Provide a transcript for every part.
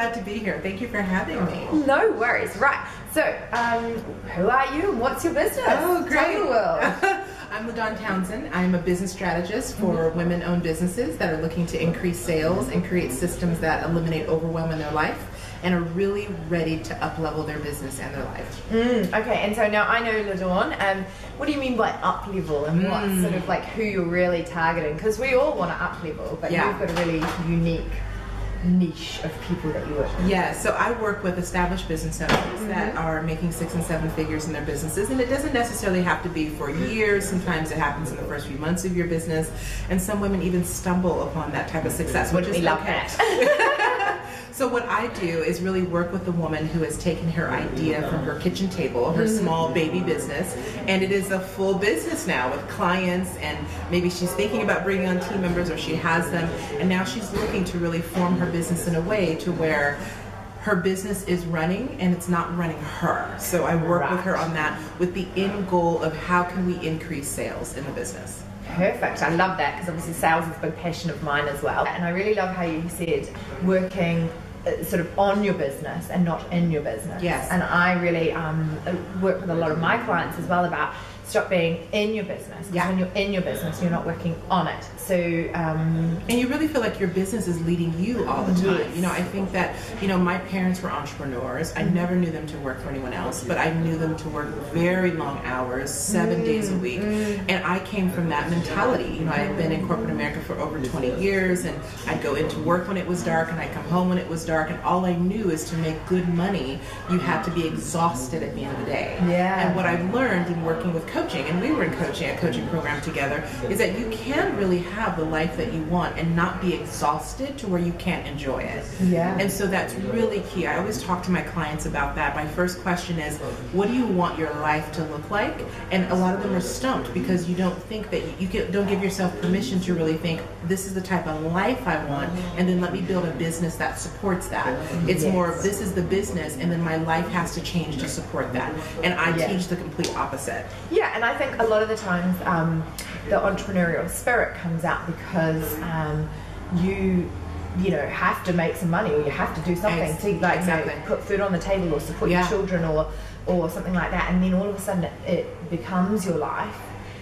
glad to be here. Thank you for having me. No worries. Right. So, who are you and what's your business? Oh, great. Tell the world. I'm LaDawn Townsend. I'm a business strategist for women-owned businesses that are looking to increase sales and create systems that eliminate overwhelm in their life and are really ready to up-level their business and their life. Okay, and so now I know LaDawn. What do you mean by up-level and what sort of like who you're really targeting? Because we all want to up-level, but you've got a really unique niche of people that you work with. Yeah, so I work with established business owners that are making 6 and 7 figures in their businesses, and it doesn't necessarily have to be for years. Sometimes it happens in the first few months of your business, and some women even stumble upon that type of success, which is love that. So what I do is really work with a woman who has taken her idea from her kitchen table, her small baby business, and it is a full business now with clients, and maybe she's thinking about bringing on team members or she has them, and now she's looking to really form her business in a way to where her business is running and it's not running her. So I work with her on that with the end goal of how can we increase sales in the business. Perfect. I love that because obviously sales is a big passion of mine as well. And I really love how you said working sort of on your business and not in your business. Yes. And I really work with a lot of my clients as well about stop being in your business. Because when you're in your business, you're not working on it. So and you really feel like your business is leading you all the time. Yes. You know, I think that, you know, my parents were entrepreneurs. I never knew them to work for anyone else, but I knew them to work very long hours, 7 days a week. And I came from that mentality. You know, I had been in corporate America for over 20 years, and I'd go into work when it was dark and I'd come home when it was dark, and all I knew is to make good money, you had to be exhausted at the end of the day. Yeah. And what I've learned in working with coaching, and we were in a coaching program together, is that you can really have the life that you want and not be exhausted to where you can't enjoy it. Yeah. And so that's really key. I always talk to my clients about that. My first question is, what do you want your life to look like? And a lot of them are stumped because you don't think that don't give yourself permission to really think, this is the type of life I want, and then let me build a business that supports that. It's more of, this is the business, and then my life has to change to support that. And I teach the complete opposite. Yeah, and I think a lot of the times the entrepreneurial spirit comes out because you have to make some money, or you have to do something to like put food on the table or support your children or something like that, and then all of a sudden it becomes your life.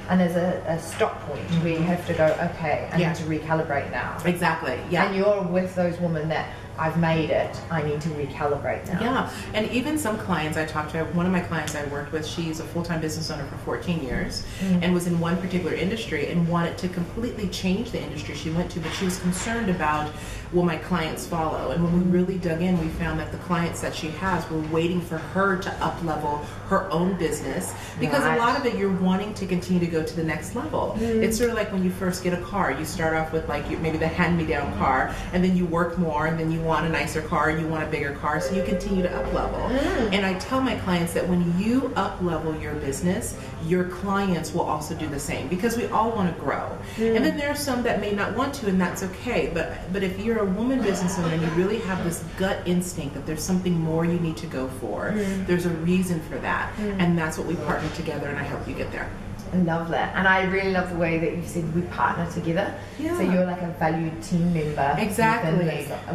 And there's a stop point where you have to go, okay, I need to recalibrate now. Exactly, yeah. And you're with those women that, I've made it, I need to recalibrate now. Yeah, and even some clients I talked to, one of my clients I worked with, she's a full-time business owner for 14 years and was in one particular industry and wanted to completely change the industry she went to, but she was concerned about, will my clients follow? And when we really dug in, we found that the clients that she has were waiting for her to up-level her own business, because a lot of it, you're wanting to continue to go to the next level. It's sort of like when you first get a car, you start off with like maybe the hand-me-down car, and then you work more, and then you want a nicer car, you want a bigger car, so you continue to up-level. And I tell my clients that when you up-level your business, your clients will also do the same, because we all want to grow. And then there are some that may not want to, and that's okay, but if you're a woman business owner and you really have this gut instinct that there's something more you need to go for, there's a reason for that, and that's what we partner together, and I help you get there. I love that, and I really love the way that you said we partner together. Yeah. So you're like a valued team member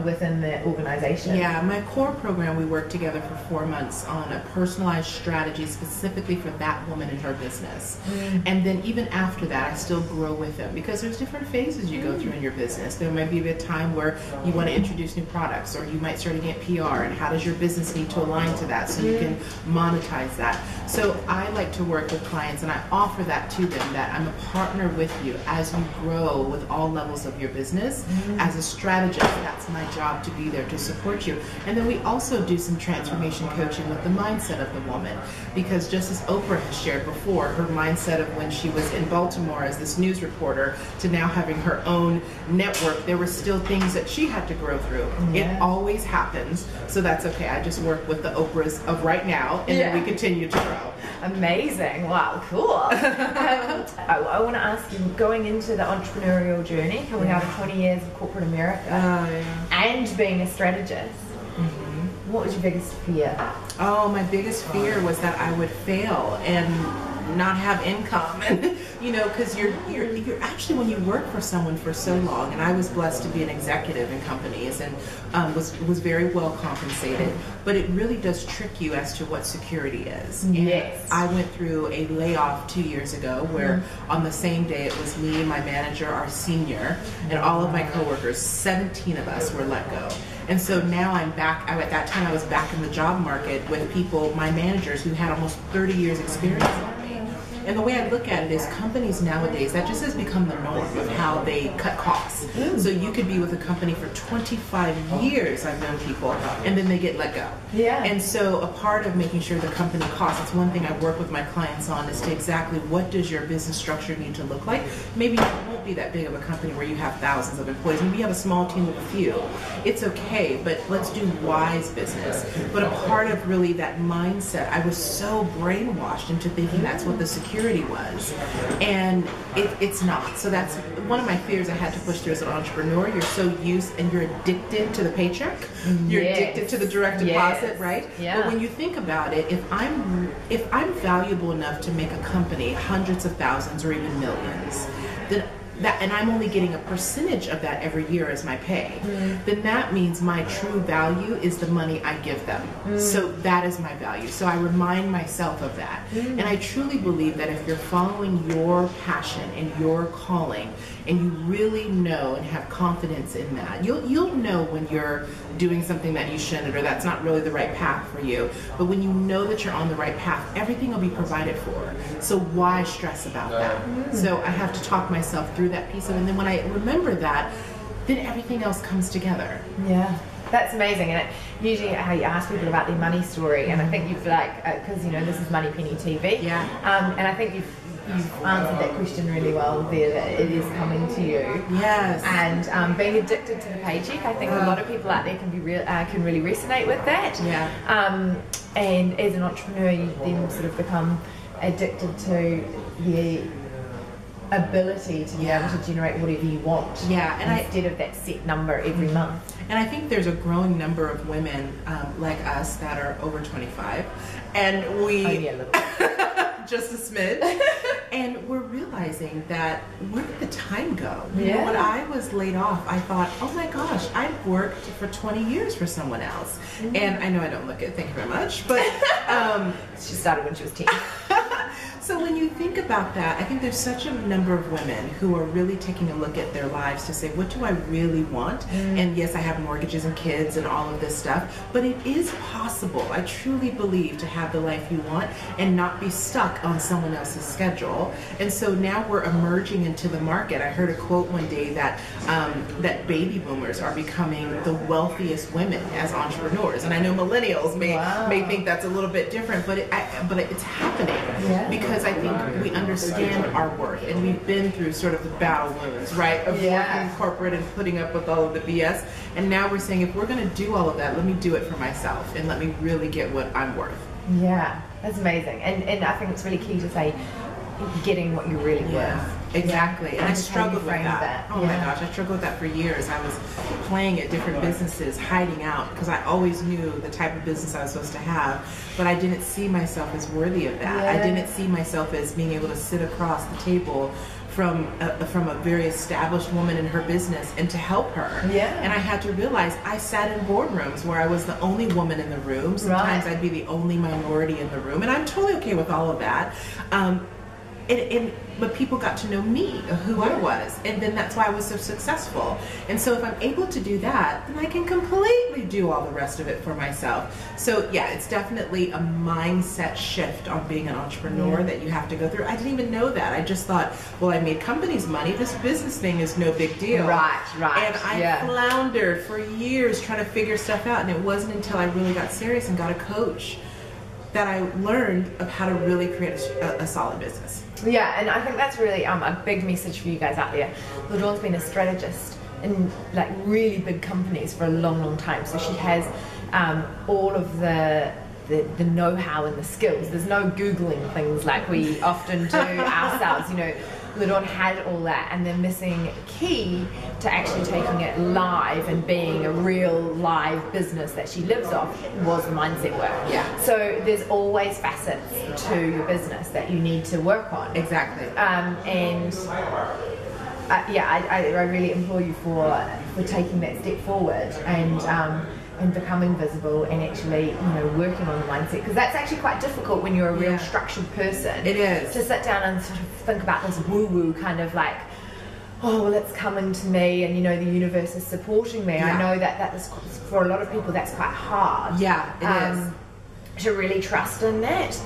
within the organization. Yeah, my core program, we work together for 4 months on a personalized strategy specifically for that woman and her business. And then even after that, I still grow with them, because there's different phases you go through in your business. There might be a time where you want to introduce new products, or you might start to get PR, and how does your business need to align to that so you can monetize that. So I like to work with clients, and I offer that to them, that I'm a partner with you as you grow with all levels of your business. As a strategist, that's my job, to be there to support you. And then we also do some transformation coaching with the mindset of the woman, because just as Oprah has shared before, her mindset of when she was in Baltimore as this news reporter to now having her own network, there were still things that she had to grow through. It always happens, so that's okay. I just work with the Oprahs of right now, and then we continue to grow. Amazing. Wow, cool. I want to ask you, going into the entrepreneurial journey, coming out of 20 years of corporate America and being a strategist, what was your biggest fear? Oh, my biggest fear was that I would fail and not have income and You know, because you're actually, when you work for someone for so long, and I was blessed to be an executive in companies and was very well compensated, but it really does trick you as to what security is. Yes. And I went through a layoff 2 years ago where on the same day it was me, my manager, our senior, and all of my coworkers, 17 of us were let go. And so now I'm back, at that time I was back in the job market with people, my managers, who had almost 30 years experience on me. And the way I look at it is companies nowadays, that just has become the norm of how they cut costs. So you could be with a company for 25 years, I've known people, and then they get let go. Yeah. And so a part of making sure the company costs, it's one thing I work with my clients on, is to exactly what does your business structure need to look like. Maybe you won't be that big of a company where you have thousands of employees. Maybe you have a small team of a few. It's okay, but let's do wise business. But a part of really that mindset, I was so brainwashed into thinking that's what the security was, and it's not. So that's one of my fears I had to push through as an entrepreneur. You're so used and you're addicted to the paycheck. You're addicted to the direct deposit, right? Yeah. But when you think about it, if I'm valuable enough to make a company hundreds of thousands or even millions, then and I'm only getting a percentage of that every year as my pay, then that means my true value is the money I give them. So that is my value. So I remind myself of that. And I truly believe that if you're following your passion and your calling, and you really know and have confidence in that, you'll know when you're doing something that you shouldn't, or that's not really the right path for you. But when you know that you're on the right path, everything will be provided for. So why stress about that? So I have to talk myself through that piece of it, and then when I remember that, then everything else comes together. Yeah, that's amazing. And usually I ask people about their money story, and I think you've because you know this is Money Penny TV. Yeah. And I think you've answered that question really well there, that it is coming to you. Yes. And being addicted to the paycheck, I think a lot of people out there can really resonate with that. Yeah. And as an entrepreneur, you then sort of become addicted to the ability to be able to generate whatever you want, instead of that set number every month. And I think there's a growing number of women like us that are over 25, and we only a little. just a smidge, and we're realizing that where did the time go? You Yeah. know, when I was laid off, I thought, oh my gosh, I've worked for 20 years for someone else. And I know I don't look it, thank you very much, but She started when she was 10. So when you think about that, I think there's such a number of women who are really taking a look at their lives to say, what do I really want? And yes, I have mortgages and kids and all of this stuff, but it is possible, I truly believe, to have the life you want and not be stuck on someone else's schedule. And so now we're emerging into the market. I heard a quote one day that that baby boomers are becoming the wealthiest women as entrepreneurs. And I know millennials may think that's a little bit different, but it's happening because I think we understand our worth, and we've been through sort of the battle wounds, right, of working corporate and putting up with all of the BS. And now we're saying, if we're going to do all of that, let me do it for myself and let me really get what I'm worth. Yeah, that's amazing. And I think it's really key to say, getting what you're really worth. Exactly. And I struggled with that. that. Oh my gosh, I struggled with that for years. I was playing at different businesses, hiding out, because I always knew the type of business I was supposed to have, but I didn't see myself as worthy of that. I didn't see myself as being able to sit across the table from a very established woman in her business and to help her. And I had to realize I sat in boardrooms where I was the only woman in the room. Sometimes I'd be the only minority in the room, and I'm totally okay with all of that. But people got to know me, who I was, and then that's why I was so successful. And so if I'm able to do that, then I can completely do all the rest of it for myself. So yeah, it's definitely a mindset shift on being an entrepreneur that you have to go through. I didn't even know that. I just thought, well, I made companies money. This business thing is no big deal. Right. And I floundered for years trying to figure stuff out, and it wasn't until I really got serious and got a coach that I learned of how to really create a solid business. Yeah, and I think that's really a big message for you guys out there. LaDawn's been a strategist in like really big companies for a long, long time. So she has all of the know-how and the skills. There's no Googling things like we often do ourselves. You know, LaDawn had all that, and the missing key to actually taking it live and being a real live business that she lives off was the mindset work. Yeah. So there's always facets to your business that you need to work on. Exactly. I really implore you for taking that step forward and becoming visible and actually, working on the mindset, because that's actually quite difficult when you're a real structured person. It is. To sit down and sort of think about this woo-woo kind of like, oh, well, it's coming to me, and the universe is supporting me. I know that is, for a lot of people, that's quite hard. Yeah, it is. To really trust in that.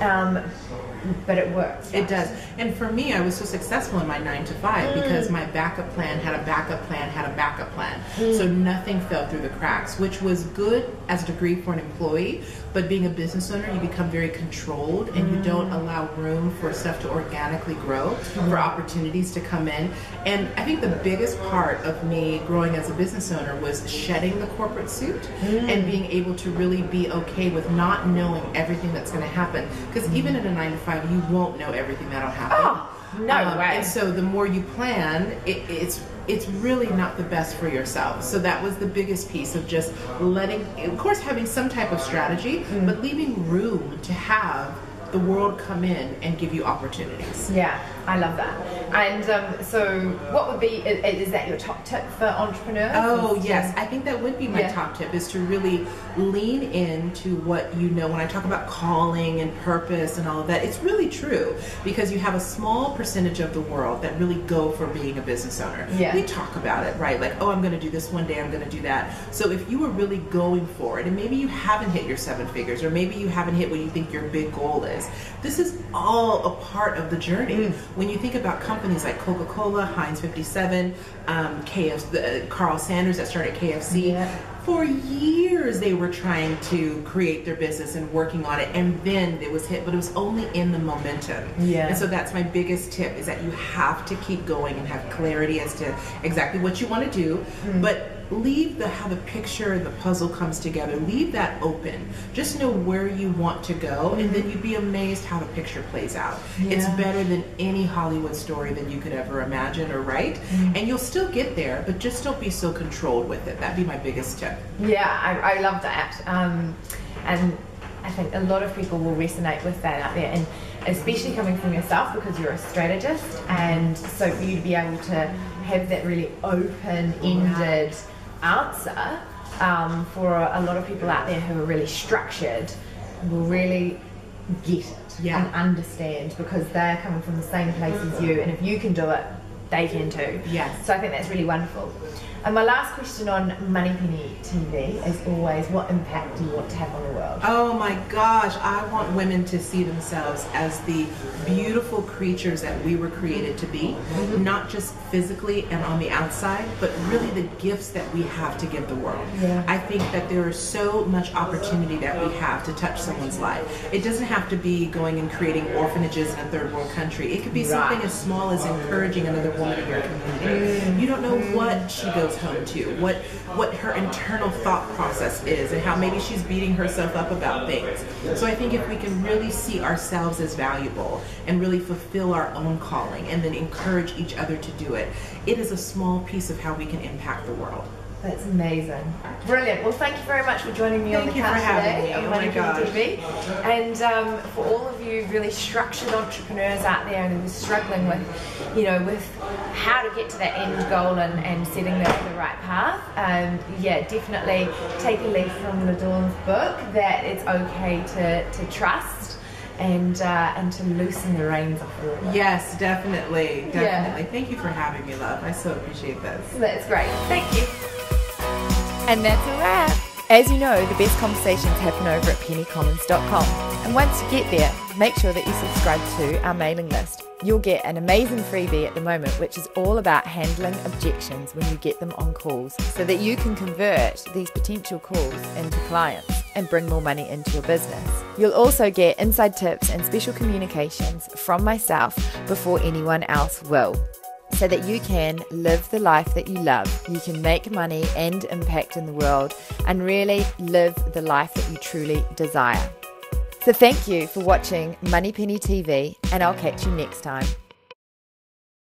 But it works. It does. And for me, I was so successful in my 9 to 5 because my backup plan had a backup plan had a backup plan. So nothing fell through the cracks, which was good as a degree for an employee. But being a business owner, you become very controlled, and you don't allow room for stuff to organically grow, for opportunities to come in. And I think the biggest part of me growing as a business owner was shedding the corporate suit and being able to really be okay with not knowing everything that's going to happen. Because even in a 9 to 5, you won't know everything that'll happen. Oh, no way. And so the more you plan, it's really not the best for yourself. So that was the biggest piece of just letting, of course, having some type of strategy, but leaving room to have the world come in and give you opportunities. Yeah, I love that. And so what would be, is that your top tip for entrepreneurs? Oh, yes. I think that would be my top tip, is to really lean into what you know. When I talk about calling and purpose and all of that, it's really true, because you have a small percentage of the world that really go for being a business owner. Yeah. We talk about it, right? Like, oh, I'm going to do this one day, I'm going to do that. So if you were really going for it, and maybe you haven't hit your 7 figures, or maybe you haven't hit what you think your big goal is, this is all a part of the journey. When you think about companies like Coca-Cola, Heinz 57, Carl Sanders that started KFC, for years they were trying to create their business and working on it, and then it was hit, but it was only in the momentum. And so that's my biggest tip, is that you have to keep going and have clarity as to exactly what you want to do, but leave how the picture and the puzzle comes together. Leave that open. Just know where you want to go, and then you'd be amazed how the picture plays out. It's better than any Hollywood story that you could ever imagine or write, and you'll still get there, but just don't be so controlled with it. That'd be my biggest tip. Yeah, I love that. And I think a lot of people will resonate with that out there, and especially coming from yourself, because you're a strategist, and so for you to be able to have that really open-ended answer, for a lot of people out there who are really structured, will really get it and understand, because they're coming from the same place as you, and if you can do it, they can too. So I think that's really wonderful. And my last question on Moneypenny TV is always, what impact do you want to have on the world? Oh my gosh, I want women to see themselves as the beautiful creatures that we were created to be, not just physically and on the outside, but really the gifts that we have to give the world. I think that there is so much opportunity that we have to touch someone's life. It doesn't have to be going and creating orphanages in a third world country. It could be something as small as encouraging another woman in your community. You don't know what she goes home to, what her internal thought process is, and how maybe she's beating herself up about things. So I think if we can really see ourselves as valuable and really fulfill our own calling, and then encourage each other to do it, it is a small piece of how we can impact the world. That's amazing. Brilliant. Well, thank you very much for joining me on the couch today on Moneypenny TV. And for all of you really structured entrepreneurs out there and who are struggling with, with how to get to that end goal and setting that on the right path, definitely take a leaf from LaDawn's book, that it's okay to trust and to loosen the reins off a little bit. Yes, definitely. Thank you for having me, love. I so appreciate this. That's great. Thank you. And that's a wrap. As you know, the best conversations happen over at pennycommons.com. And once you get there, make sure that you subscribe to our mailing list. You'll get an amazing freebie at the moment, which is all about handling objections when you get them on calls, so that you can convert these potential calls into clients and bring more money into your business. You'll also get inside tips and special communications from myself before anyone else will, so that you can live the life that you love. You can make money and impact in the world, and really live the life that you truly desire. So thank you for watching Moneypenny TV, and I'll catch you next time.